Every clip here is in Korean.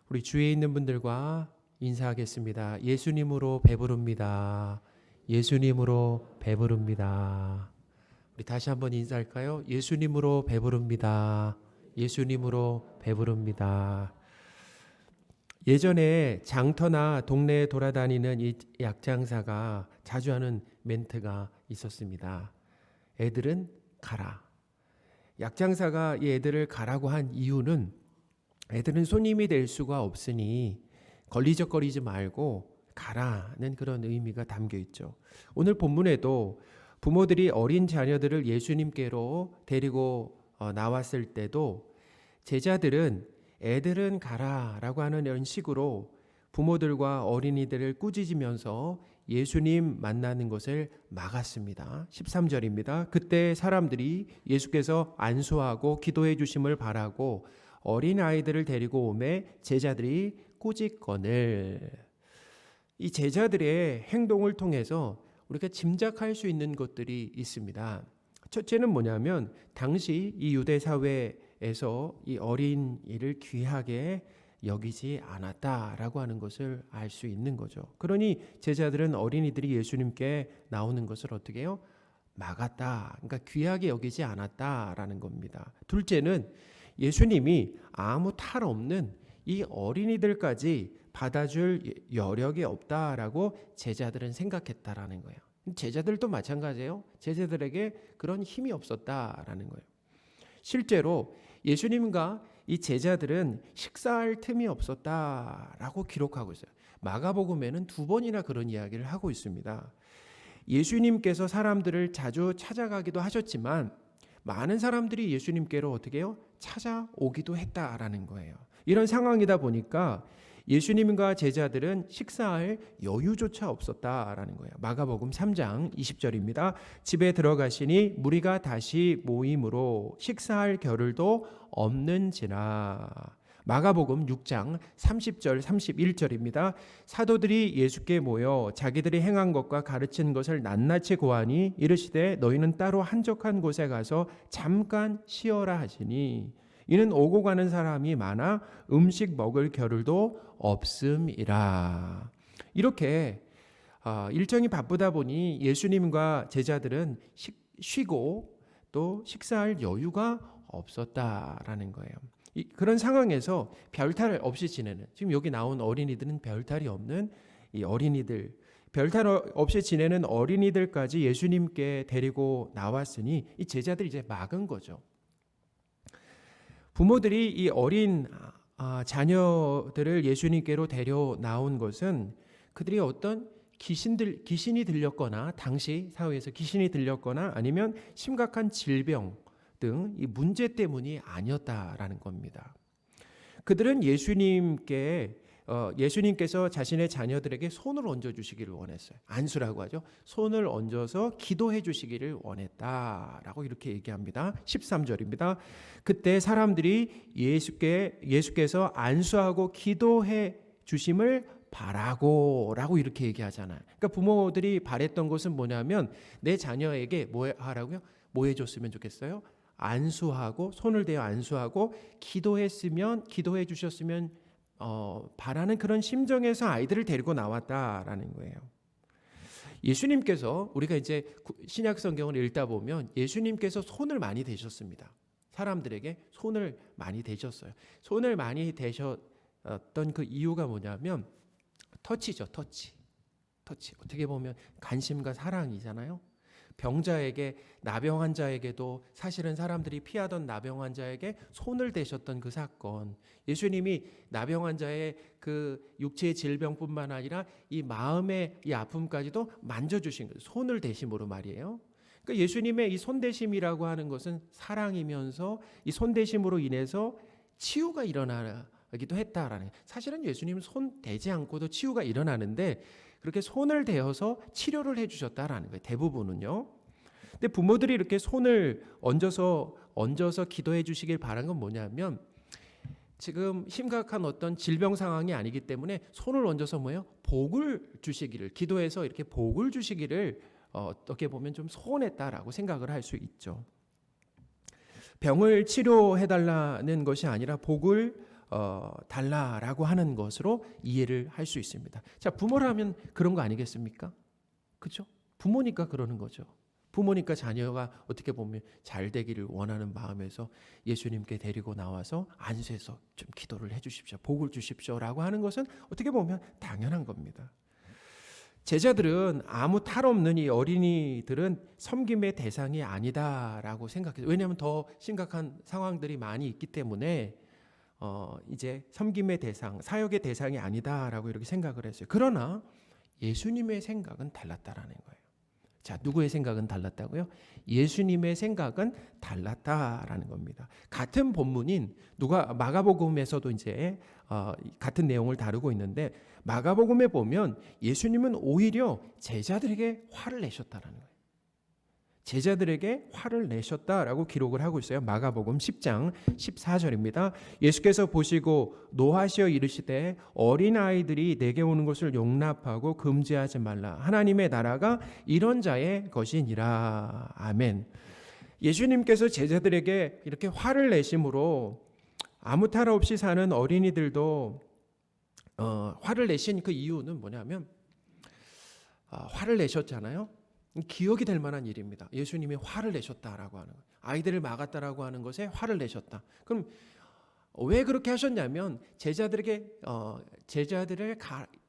우리 주위에 있는 분들과 인사하겠습니다. 예수님으로 배부릅니다. 예수님으로 배부릅니다. 우리 다시 한번 인사할까요? 예수님으로 배부릅니다. 예수님으로 배부릅니다. 예전에 장터나 동네에 돌아다니는 이 약장사가 자주 하는 멘트가 있었습니다. 애들은 가라. 약장사가 이 애들을 가라고 한 이유는 애들은 손님이 될 수가 없으니 걸리적거리지 말고 가라는 그런 의미가 담겨 있죠. 오늘 본문에도 부모들이 어린 자녀들을 예수님께로 데리고 나왔을 때도 제자들은 애들은 가라라고 하는 이런 식으로 부모들과 어린이들을 꾸짖으면서 예수님 만나는 것을 막았습니다. 13절입니다. 그때 사람들이 예수께서 안수하고 기도해 주심을 바라고 어린 아이들을 데리고 오매 제자들이 꾸짖거늘. 이 제자들의 행동을 통해서 우리가 짐작할 수 있는 것들이 있습니다. 첫째는 뭐냐면 당시 이 유대 사회에서 이 어린이를 귀하게 여기지 않았다라고 하는 것을 알 수 있는 거죠. 그러니 제자들은 어린이들이 예수님께 나오는 것을 어떻게 해요? 막았다. 그러니까 귀하게 여기지 않았다라는 겁니다. 둘째는 예수님이 아무 탈 없는 이 어린이들까지 받아줄 여력이 없다라고 제자들은 생각했다라는 거예요. 제자들도 마찬가지예요. 제자들에게 그런 힘이 없었다라는 거예요. 실제로 예수님과 이 제자들은 식사할 틈이 없었다라고 기록하고 있어요. 마가복음에는 2번이나 그런 이야기를 하고 있습니다. 예수님께서 사람들을 자주 찾아가기도 하셨지만 많은 사람들이 예수님께로 어떻게 해요? 찾아오기도 했다라는 거예요. 이런 상황이다 보니까 예수님과 제자들은 식사할 여유조차 없었다라는 거예요. 마가복음 3장 20절입니다. 집에 들어가시니 무리가 다시 모임으로 식사할 겨를도 없는지라. 마가복음 6장 30절 31절입니다. 사도들이 예수께 모여 자기들이 행한 것과 가르친 것을 낱낱이 고하니 이르시되 너희는 따로 한적한 곳에 가서 잠깐 쉬어라 하시니 이는 오고 가는 사람이 많아 음식 먹을 겨를도 없음이라. 이렇게 일정이 바쁘다 보니 예수님과 제자들은 쉬고 또 식사할 여유가 없었다라는 거예요. 그런 상황에서 별탈 없이 지내는, 지금 여기 나온 어린이들은 별탈이 없는 이 어린이들, 별탈 없이 지내는 어린이들까지 예수님께 데리고 나왔으니 이 제자들이 이제 막은 거죠. 부모들이 이 어린 자녀들을 예수님께로 데려 나온 것은 그들이 어떤 귀신이 들렸거나 당시 사회에서 귀신이 들렸거나 아니면 심각한 질병 등 이 문제 때문이 아니었다라는 겁니다. 그들은 예수님께서 자신의 자녀들에게 손을 얹어 주시기를 원했어요. 안수라고 하죠. 손을 얹어서 기도해 주시기를 원했다라고 이렇게 얘기합니다. 13절입니다. 그때 사람들이 예수께서 안수하고 기도해 주심을 바라고라고 이렇게 얘기하잖아요. 그러니까 부모들이 바랬던 것은 뭐냐면 내 자녀에게 뭐 하라고요? 뭐 해줬으면 좋겠어요? 안수하고 손을 대어 안수하고 기도해 주셨으면 바라는 그런 심정에서 아이들을 데리고 나왔다라는 거예요. 예수님께서 우리가 이제 신약 성경을 읽다 보면 예수님께서 손을 많이 대셨습니다. 사람들에게 손을 많이 대셨어요. 손을 많이 대셨던 그 이유가 뭐냐면 터치죠, 터치. 어떻게 보면 관심과 사랑이잖아요. 병자에게, 나병 환자에게도 사실은 사람들이 피하던 나병 환자에게 손을 대셨던 그 사건, 예수님이 나병 환자의 그 육체의 질병뿐만 아니라 이 마음의 이 아픔까지도 만져주신 거예요. 손을 대심으로 말이에요. 그러니까 예수님의 이 손대심이라고 하는 것은 사랑이면서 이 손대심으로 인해서 치유가 일어나기도 했다라는, 사실은 예수님은 손 대지 않고도 치유가 일어나는데 그렇게 손을 대어서 치료를 해주셨다라는 거예요. 대부분은요. 근데 부모들이 이렇게 손을 얹어서 기도해 주시길 바란 건 뭐냐면 지금 심각한 어떤 질병 상황이 아니기 때문에 손을 얹어서 뭐예요? 복을 주시기를, 기도해서 이렇게 복을 주시기를 어떻게 보면 좀 소원했다라고 생각을 할 수 있죠. 병을 치료해달라는 것이 아니라 복을 달라라고 하는 것으로 이해를 할 수 있습니다. 자, 부모라면 그런 거 아니겠습니까? 그렇죠? 부모니까 그러는 거죠. 부모니까 자녀가 어떻게 보면 잘 되기를 원하는 마음에서 예수님께 데리고 나와서 안수해서 좀 기도를 해주십시오, 복을 주십시오라고 하는 것은 어떻게 보면 당연한 겁니다. 제자들은 아무 탈 없는 이 어린이들은 섬김의 대상이 아니다라고 생각해요. 왜냐하면 더 심각한 상황들이 많이 있기 때문에 이제 섬김의 대상, 사역의 대상이 아니다라고 이렇게 생각을 했어요. 그러나 예수님의 생각은 달랐다라는 거예요. 자, 누구의 생각은 달랐다고요? 예수님의 생각은 달랐다라는 겁니다. 같은 본문인 마가복음에서도 이제 같은 내용을 다루고 있는데, 마가복음에 보면 예수님은 오히려 제자들에게 화를 내셨다라는 거예요. 제자들에게 화를 내셨다라고 기록을 하고 있어요. 마가복음 10장 14절입니다. 예수께서 보시고 노하시어 이르시되 어린아이들이 내게 오는 것을 용납하고 금지하지 말라. 하나님의 나라가 이런 자의 것이니라. 아멘. 예수님께서 제자들에게 이렇게 화를 내심으로 아무 탈 없이 사는 어린이들도 화를 내신 그 이유는 뭐냐면, 화를 내셨잖아요. 기억이 될 만한 일입니다. 예수님이 화를 내셨다라고 하는, 아이들을 막았다라고 하는 것에 화를 내셨다. 그럼 왜 그렇게 하셨냐면 제자들을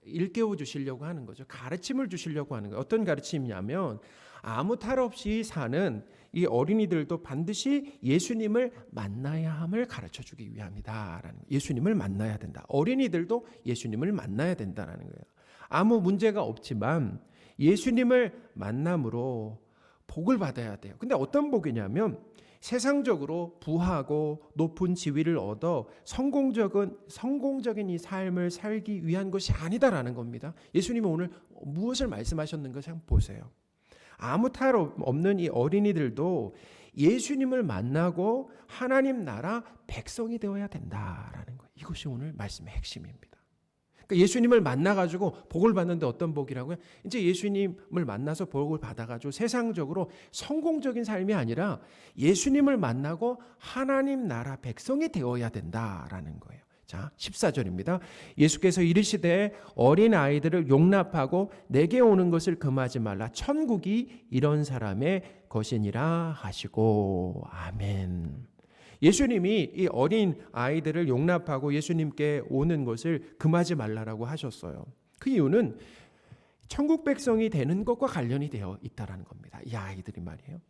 일깨워 주시려고 하는 거죠. 가르침을 주시려고 하는 거예요. 어떤 가르침이냐면, 아무 탈 없이 사는 이 어린이들도 반드시 예수님을 만나야 함을 가르쳐 주기 위함이다라는 거예요. 예수님을 만나야 된다. 어린이들도 예수님을 만나야 된다라는 거예요. 아무 문제가 없지만 예수님을 만남으로 복을 받아야 돼요. 근데 어떤 복이냐면, 세상적으로 부하고 높은 지위를 얻어 성공적인 이 삶을 살기 위한 것이 아니다라는 겁니다. 예수님은 오늘 무엇을 말씀하셨는가 한번 보세요. 아무 탈 없는 이 어린이들도 예수님을 만나고 하나님 나라 백성이 되어야 된다라는 거예요. 이것이 오늘 말씀의 핵심입니다. 그러니까 예수님을 만나가지고 복을 받는데 어떤 복이라고요? 이제 예수님을 만나서 복을 받아가지고 세상적으로 성공적인 삶이 아니라 예수님을 만나고 하나님 나라 백성이 되어야 된다라는 거예요. 자, 14절입니다. 예수께서 이르시되 어린 아이들을 용납하고 내게 오는 것을 금하지 말라. 천국이 이런 사람의 것이니라 하시고. 아멘. 예수님이 이 어린 아이들을 용납하고 예수님께 오는 것을 금하지 말라라고 하셨어요. 그 이유는 천국 백성이 되는 것과 관련이 되어 있다는 겁니다. 이 아이들이 말이에요.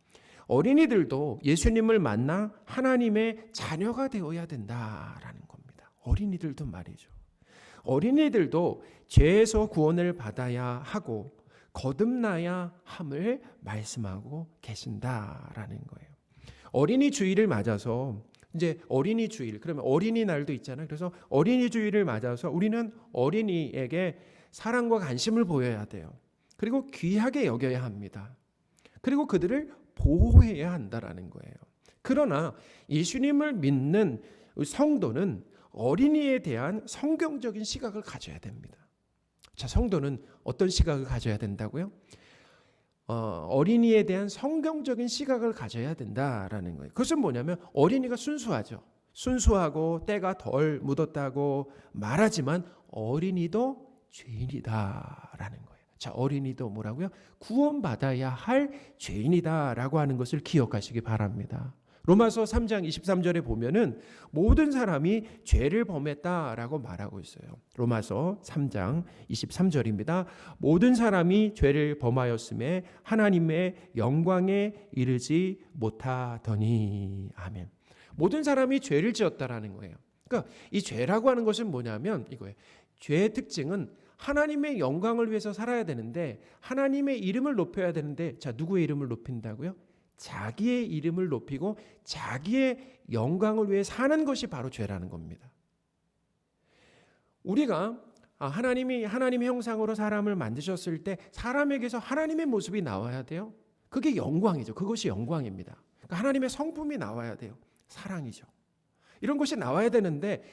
어린이들도 예수님을 만나 하나님의 자녀가 되어야 된다라는 겁니다. 어린이들도 말이죠. 어린이들도 죄에서 구원을 받아야 하고 거듭나야 함을 말씀하고 계신다라는 거예요. 어린이 주일을 맞아서, 이제 어린이 주일, 그러면 어린이날도 있잖아요. 그래서 어린이 주일을 맞아서 우리는 어린이에게 사랑과 관심을 보여야 돼요. 그리고 귀하게 여겨야 합니다. 그리고 그들을 보호해야 한다라는 거예요. 그러나 예수님을 믿는 성도는 어린이에 대한 성경적인 시각을 가져야 됩니다. 자, 성도는 어떤 시각을 가져야 된다고요? 어린이에 대한 성경적인 시각을 가져야 된다라는 거예요. 그것은 뭐냐면, 어린이가 순수하죠. 순수하고 때가 덜 묻었다고 말하지만 어린이도 죄인이다라는 거예요. 자, 어린이도 뭐라고요? 구원받아야 할 죄인이다라고 하는 것을 기억하시기 바랍니다. 로마서 3장 23절에 보면은 모든 사람이 죄를 범했다라고 말하고 있어요. 로마서 3장 23절입니다. 모든 사람이 죄를 범하였음에 하나님의 영광에 이르지 못하더니. 아멘. 모든 사람이 죄를 지었다라는 거예요. 그러니까 이 죄라고 하는 것은 뭐냐면 이거예요. 죄의 특징은 하나님의 영광을 위해서 살아야 되는데, 하나님의 이름을 높여야 되는데, 자, 누구의 이름을 높인다고요? 자기의 이름을 높이고 자기의 영광을 위해 사는 것이 바로 죄라는 겁니다. 우리가 하나님의 형상으로 사람을 만드셨을 때 사람에게서 하나님의 모습이 나와야 돼요. 그게 영광이죠. 그것이 영광입니다. 그러니까 하나님의 성품이 나와야 돼요. 사랑이죠. 이런 것이 나와야 되는데,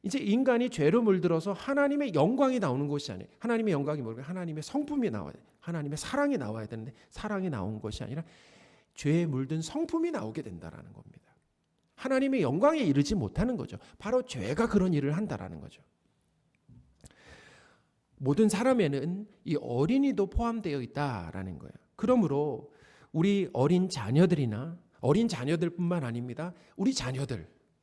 이제 인간이 죄로 물들어서 하나님의 영광이 나오는 것이 아니에요. 하나님의 영광이 뭐예요? 하나님의 성품이 나와야 돼요. 하나님의 사랑이 나와야 되는데 사랑이 나온 것이 아니라 죄에 물든 성품이 나오게 된다라는 겁니다. 하나님의 영광에 이르지 못하는 거죠. 바로 죄가 그런 일을 한다라는 거죠. 모든 사람에는 이 어린이도 포함되어 있다라는 거예요. 그러므로 우리 어린 자녀들뿐만 아닙니다. 우리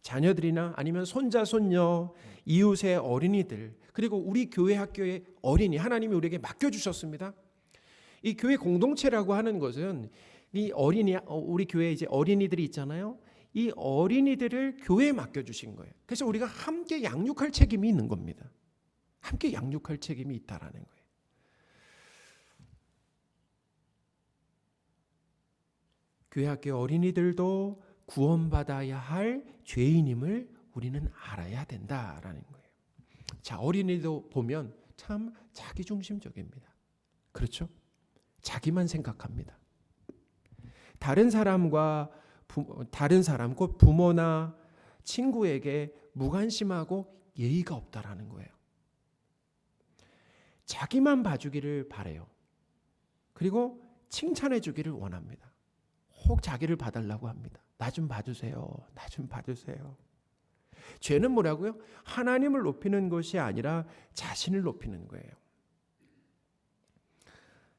자녀들이나 아니면 손자, 손녀, 이웃의 어린이들, 그리고 우리 교회 학교의 어린이, 하나님이 우리에게 맡겨주셨습니다. 이 교회 공동체라고 하는 것은 이 우리 교회에 이제 어린이들이 있잖아요. 이 어린이들을 교회에 맡겨주신 거예요. 그래서 우리가 함께 양육할 책임이 있는 겁니다. 함께 양육할 책임이 있다라는 거예요. 교회 학교 어린이들도 구원받아야 할 죄인임을 우리는 알아야 된다라는 거예요. 자, 어린이도 보면 참 자기중심적입니다. 그렇죠? 자기만 생각합니다. 다른 사람, 곧 부모나 친구에게 무관심하고 예의가 없다라는 거예요. 자기만 봐주기를 바라요. 그리고 칭찬해 주기를 원합니다. 혹 자기를 봐달라고 합니다. 나 좀 봐주세요. 나 좀 봐주세요. 죄는 뭐라고요? 하나님을 높이는 것이 아니라 자신을 높이는 거예요.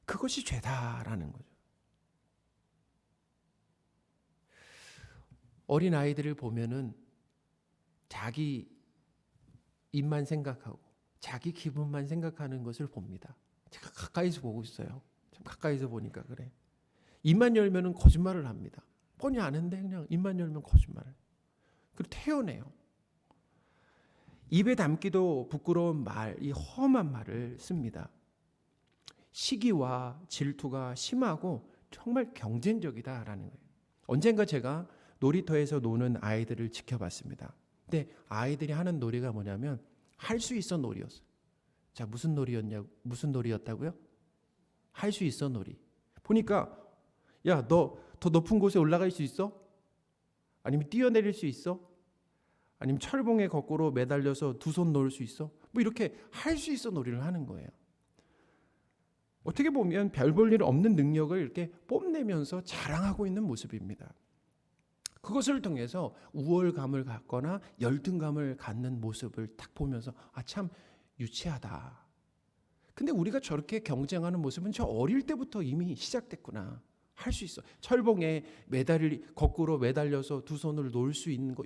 그것이 죄다라는 거죠. 어린 아이들을 보면은 자기 입만 생각하고 자기 기분만 생각하는 것을 봅니다. 제가 가까이서 보고 있어요. 좀 가까이서 보니까 그래. 입만 열면은 거짓말을 합니다. 뻔히 아는데 그냥 입만 열면 거짓말을. 그리고 태연해요. 입에 담기도 부끄러운 말, 이 험한 말을 씁니다. 시기와 질투가 심하고 정말 경쟁적이다라는 거예요. 언젠가 제가 놀이터에서 노는 아이들을 지켜봤습니다. 근데 아이들이 하는 놀이가 뭐냐면 할 수 있어 놀이였어요. 자, 무슨 놀이였다고요? 할 수 있어 놀이. 보니까 야, 너 더 높은 곳에 올라갈 수 있어? 아니면 뛰어내릴 수 있어? 아니면 철봉에 거꾸로 매달려서 두 손 놓을 수 있어? 뭐 이렇게 할 수 있어 놀이를 하는 거예요. 어떻게 보면 별 볼 일 없는 능력을 이렇게 뽐내면서 자랑하고 있는 모습입니다. 그것을 통해서 우월감을 갖거나 열등감을 갖는 모습을 딱 보면서 참 유치하다. 근데 우리가 저렇게 경쟁하는 모습은 저 어릴 때부터 이미 시작됐구나. 할 수 있어. 철봉에 거꾸로 매달려서 두 손을 놓을 수 있는 거.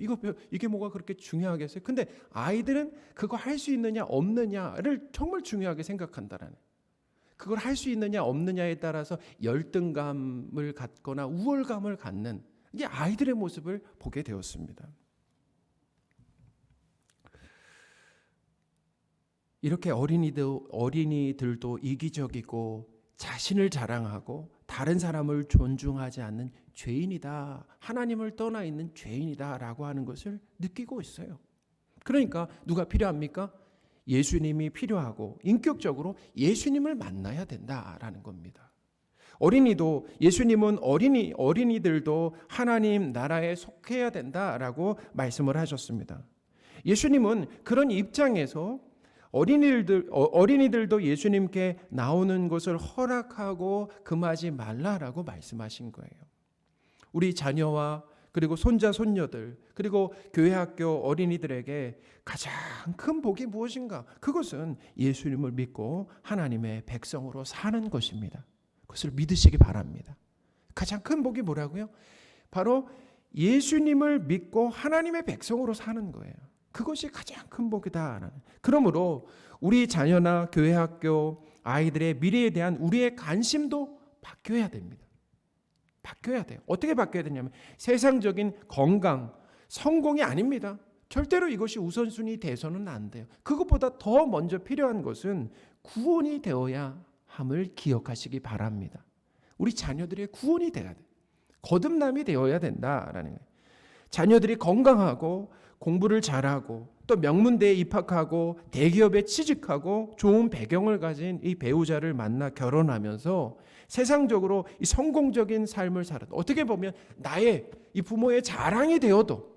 이게 뭐가 그렇게 중요하겠어요? 근데 아이들은 그거 할 수 있느냐 없느냐를 정말 중요하게 생각한다라는. 그걸 할 수 있느냐 없느냐에 따라서 열등감을 갖거나 우월감을 갖는 이게 아이들의 모습을 보게 되었습니다. 이렇게 어린이들도 이기적이고 자신을 자랑하고 다른 사람을 존중하지 않는 죄인이다. 하나님을 떠나 있는 죄인이다라고 하는 것을 느끼고 있어요. 그러니까 누가 필요합니까? 예수님이 필요하고 인격적으로 예수님을 만나야 된다라는 겁니다. 예수님은 어린이들도 하나님 나라에 속해야 된다라고 말씀을 하셨습니다. 예수님은 그런 입장에서 어린이들도 예수님께 나오는 것을 허락하고 금하지 말라라고 말씀하신 거예요. 우리 자녀와 그리고 손자, 손녀들, 그리고 교회 학교 어린이들에게 가장 큰 복이 무엇인가? 그것은 예수님을 믿고 하나님의 백성으로 사는 것입니다. 그것을 믿으시기 바랍니다. 가장 큰 복이 뭐라고요? 바로 예수님을 믿고 하나님의 백성으로 사는 거예요. 그것이 가장 큰 복이다. 그러므로 우리 자녀나 교회 학교 아이들의 미래에 대한 우리의 관심도 바뀌어야 됩니다. 바뀌어야 돼요. 어떻게 바뀌어야 되냐면 세상적인 건강, 성공이 아닙니다. 절대로 이것이 우선순위 돼서는 안 돼요. 그것보다 더 먼저 필요한 것은 구원이 되어야 함을 기억하시기 바랍니다. 우리 자녀들의 구원이 돼야 돼요. 거듭남이 되어야 된다라는 거예요. 자녀들이 건강하고 공부를 잘하고 또 명문대에 입학하고 대기업에 취직하고 좋은 배경을 가진 이 배우자를 만나 결혼하면서 세상적으로 이 성공적인 삶을 살아도 어떻게 보면 나의 이 부모의 자랑이 되어도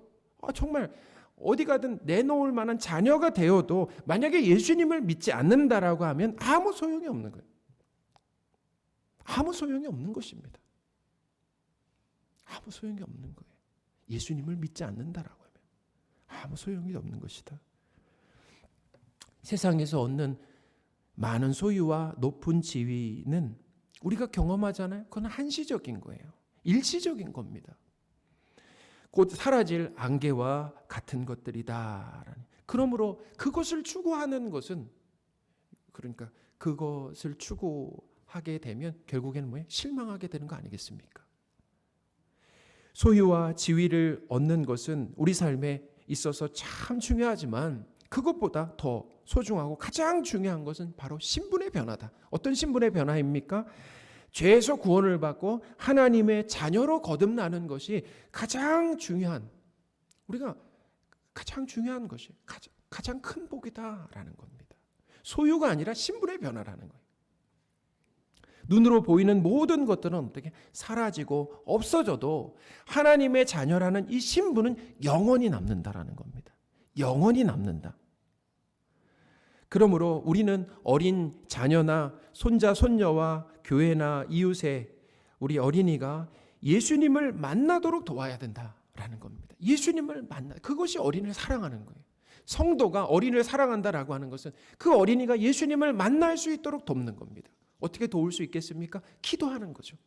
정말 어디 가든 내놓을 만한 자녀가 되어도 만약에 예수님을 믿지 않는다라고 하면 아무 소용이 없는 거예요. 아무 소용이 없는 것입니다. 아무 소용이 없는 거예요. 예수님을 믿지 않는다라고 하면 아무 소용이 없는 것이다. 세상에서 얻는 많은 소유와 높은 지위는 우리가 경험하잖아요. 그건 한시적인 거예요. 일시적인 겁니다. 곧 사라질 안개와 같은 것들이다. 그러므로 그것을 추구하는 것은, 그러니까 그것을 추구하게 되면 결국에는 뭐예요? 실망하게 되는 거 아니겠습니까? 소유와 지위를 얻는 것은 우리 삶에 있어서 참 중요하지만 그것보다 더 소중하고 가장 중요한 것은 바로 신분의 변화다. 어떤 신분의 변화입니까? 죄에서 구원을 받고 하나님의 자녀로 거듭나는 것이 가장 중요한, 우리가 가장 중요한 것이 가장 큰 복이다라는 겁니다. 소유가 아니라 신분의 변화라는 거예요. 눈으로 보이는 모든 것들은 어떻게 사라지고 없어져도 하나님의 자녀라는 이 신분은 영원히 남는다라는 겁니다. 영원히 남는다. 그러므로 우리는 어린 자녀나 손자, 손녀와 교회나 이웃에 우리 어린이가 예수님을 만나도록 도와야 된다라는 겁니다. 예수님을 그것이 어린이를 사랑하는 거예요. 성도가 어린이를 사랑한다라고 하는 것은 그 어린이가 예수님을 만날 수 있도록 돕는 겁니다. 어떻게 도울 수 있겠습니까? 기도하는 거죠.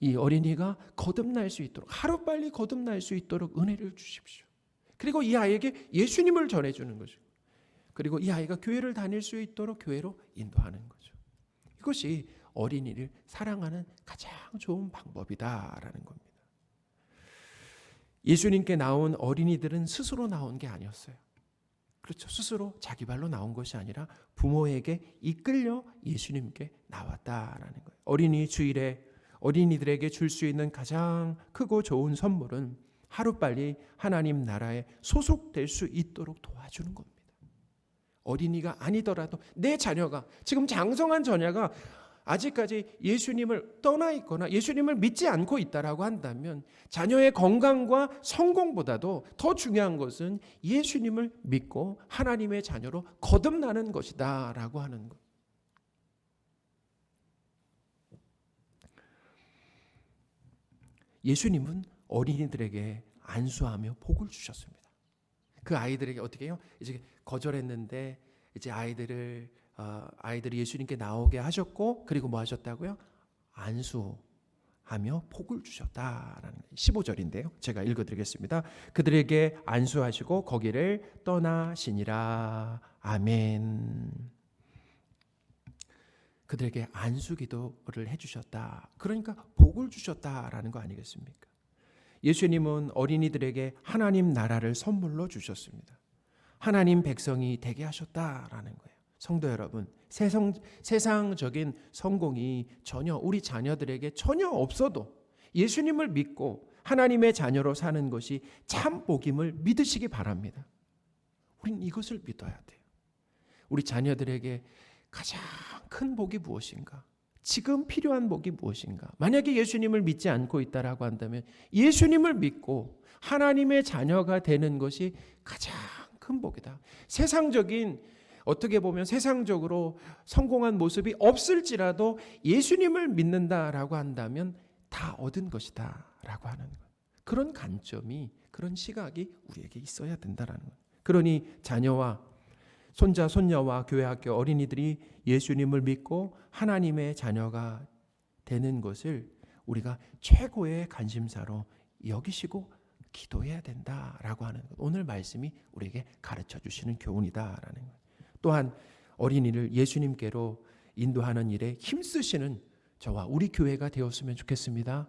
이 어린이가 거듭날 수 있도록, 하루빨리 거듭날 수 있도록 은혜를 주십시오. 그리고 이 아이에게 예수님을 전해주는 거죠. 그리고 이 아이가 교회를 다닐 수 있도록 교회로 인도하는 거죠. 이것이 어린이를 사랑하는 가장 좋은 방법이다라는 겁니다. 예수님께 나온 어린이들은 스스로 나온 게 아니었어요. 그렇죠. 스스로 자기 발로 나온 것이 아니라 부모에게 이끌려 예수님께 나왔다라는 거예요. 어린이 주일에 어린이들에게 줄 수 있는 가장 크고 좋은 선물은 하루빨리 하나님 나라에 소속될 수 있도록 도와주는 겁니다. 어린이가 아니더라도 내 자녀가, 지금 장성한 자녀가 아직까지 예수님을 떠나 있거나 예수님을 믿지 않고 있다라고 한다면 자녀의 건강과 성공보다도 더 중요한 것은 예수님을 믿고 하나님의 자녀로 거듭나는 것이다 라고 하는 것. 예수님은 어린이들에게 안수하며 복을 주셨습니다. 그 아이들에게 어떻게 해요? 이제 거절했는데 이제 아이들이 예수님께 나오게 하셨고, 그리고 뭐 하셨다고요? 안수하며 복을 주셨다라는 15절인데요. 제가 읽어드리겠습니다. 그들에게 안수하시고 거기를 떠나시니라. 아멘. 그들에게 안수기도를 해주셨다. 그러니까 복을 주셨다라는 거 아니겠습니까? 예수님은 어린이들에게 하나님 나라를 선물로 주셨습니다. 하나님 백성이 되게 하셨다라는 거예요. 성도 여러분, 세상적인 성공이 전혀 우리 자녀들에게 전혀 없어도 예수님을 믿고 하나님의 자녀로 사는 것이 참 복임을 믿으시기 바랍니다. 우린 이것을 믿어야 돼요. 우리 자녀들에게 가장 큰 복이 무엇인가? 지금 필요한 복이 무엇인가? 만약에 예수님을 믿지 않고 있다라고 한다면 예수님을 믿고 하나님의 자녀가 되는 것이 가장 큰 복이다. 세상적인, 어떻게 보면 세상적으로 성공한 모습이 없을지라도 예수님을 믿는다라고 한다면 다 얻은 것이다 라고 하는 것. 그런 관점이, 그런 시각이 우리에게 있어야 된다라는 것. 그러니 자녀와 손자, 손녀와 교회 학교 어린이들이 예수님을 믿고 하나님의 자녀가 되는 것을 우리가 최고의 관심사로 여기시고 기도해야 된다라고 하는 것. 오늘 말씀이 우리에게 가르쳐 주시는 교훈이다라는 것. 또한 어린이를 예수님께로 인도하는 일에 힘쓰시는 저와 우리 교회가 되었으면 좋겠습니다.